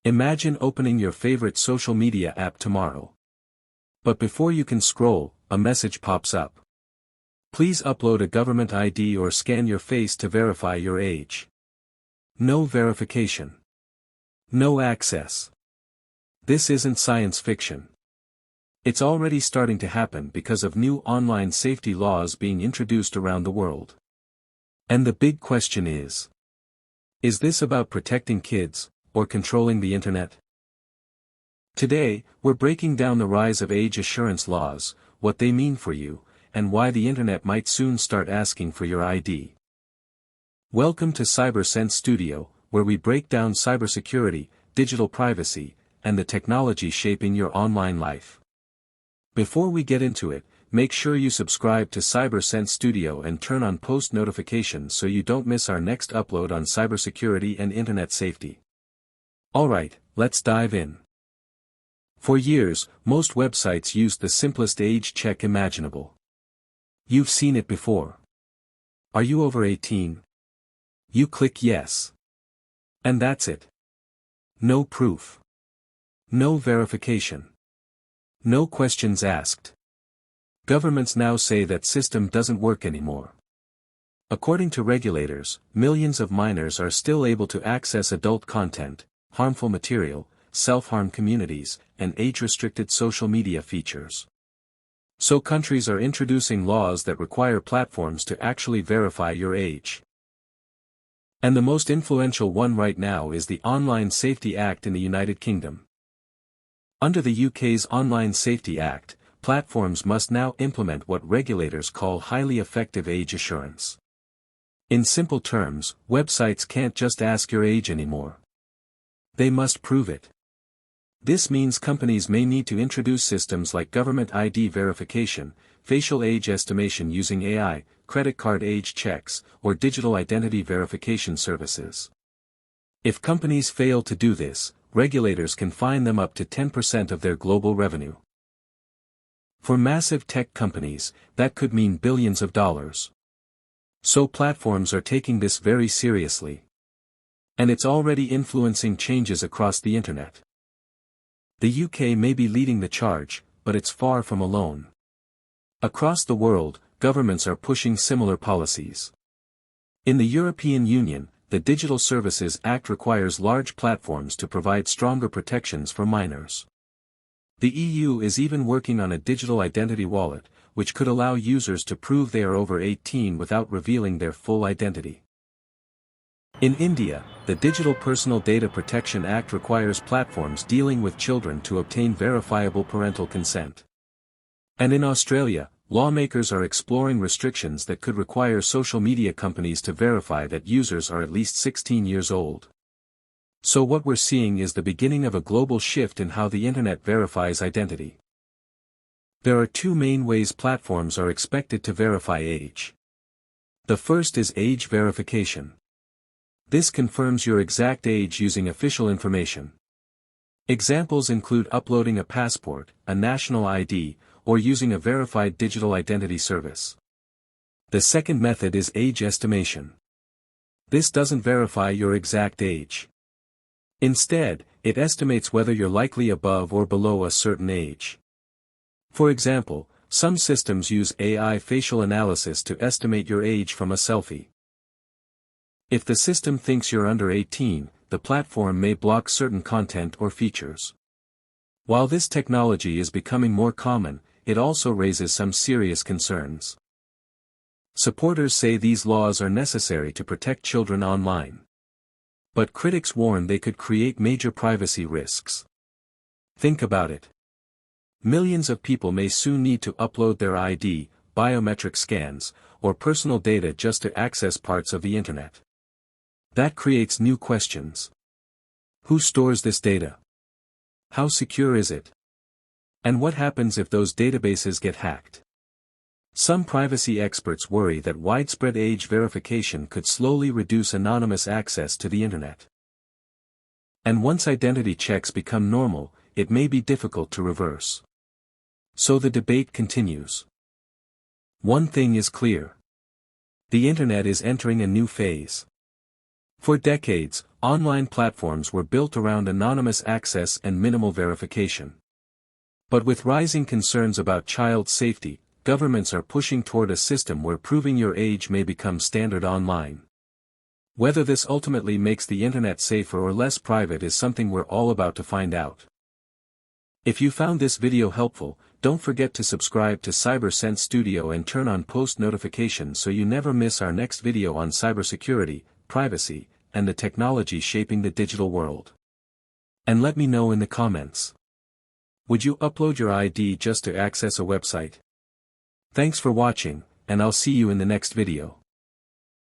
Imagine opening your favorite social media app tomorrow. But before you can scroll, a message pops up. Please upload a government ID or scan your face to verify your age. No verification. No access. This isn't science fiction. It's already starting to happen because of new online safety laws being introduced around the world. And the big question is this about protecting kids, or controlling the internet? Today, we're breaking down the rise of age assurance laws, what they mean for you, and why the internet might soon start asking for your ID. Welcome to CyberSense Studio, where we break down cybersecurity, digital privacy, and the technology shaping your online life. Before we get into it, make sure you subscribe to CyberSense Studio and turn on post notifications so you don't miss our next upload on cybersecurity and internet safety. Alright, let's dive in. For years, most websites used the simplest age check imaginable. You've seen it before. Are you over 18? You click yes. And that's it. No proof. No verification. No questions asked. Governments now say that system doesn't work anymore. According to regulators, millions of minors are still able to access adult content, harmful material, self-harm communities, and age-restricted social media features. So countries are introducing laws that require platforms to actually verify your age. And the most influential one right now is the Online Safety Act in the United Kingdom. Under the UK's Online Safety Act, platforms must now implement what regulators call highly effective age assurance. In simple terms, websites can't just ask your age anymore. They must prove it. This means companies may need to introduce systems like government ID verification, facial age estimation using AI, credit card age checks, or digital identity verification services. If companies fail to do this, regulators can fine them up to 10% of their global revenue. For massive tech companies, that could mean billions of dollars. So platforms are taking this very seriously. And it's already influencing changes across the internet. The UK may be leading the charge, but it's far from alone. Across the world, governments are pushing similar policies. In the European Union, the Digital Services Act requires large platforms to provide stronger protections for minors. The EU is even working on a digital identity wallet, which could allow users to prove they are over 18 without revealing their full identity. In India, the Digital Personal Data Protection Act requires platforms dealing with children to obtain verifiable parental consent. And in Australia, lawmakers are exploring restrictions that could require social media companies to verify that users are at least 16 years old. So what we're seeing is the beginning of a global shift in how the internet verifies identity. There are two main ways platforms are expected to verify age. The first is age verification. This confirms your exact age using official information. Examples include uploading a passport, a national ID, or using a verified digital identity service. The second method is age estimation. This doesn't verify your exact age. Instead, it estimates whether you're likely above or below a certain age. For example, some systems use AI facial analysis to estimate your age from a selfie. If the system thinks you're under 18, the platform may block certain content or features. While this technology is becoming more common, it also raises some serious concerns. Supporters say these laws are necessary to protect children online. But critics warn they could create major privacy risks. Think about it. Millions of people may soon need to upload their ID, biometric scans, or personal data just to access parts of the internet. That creates new questions. Who stores this data? How secure is it? And what happens if those databases get hacked? Some privacy experts worry that widespread age verification could slowly reduce anonymous access to the internet. And once identity checks become normal, it may be difficult to reverse. So the debate continues. One thing is clear. The internet is entering a new phase. For decades, online platforms were built around anonymous access and minimal verification. But with rising concerns about child safety, governments are pushing toward a system where proving your age may become standard online. Whether this ultimately makes the internet safer or less private is something we're all about to find out. If you found this video helpful, don't forget to subscribe to CyberSense Studio and turn on post notifications so you never miss our next video on cybersecurity, privacy, and the technology shaping the digital world. And let me know in the comments. Would you upload your ID just to access a website? Thanks for watching, and I'll see you in the next video.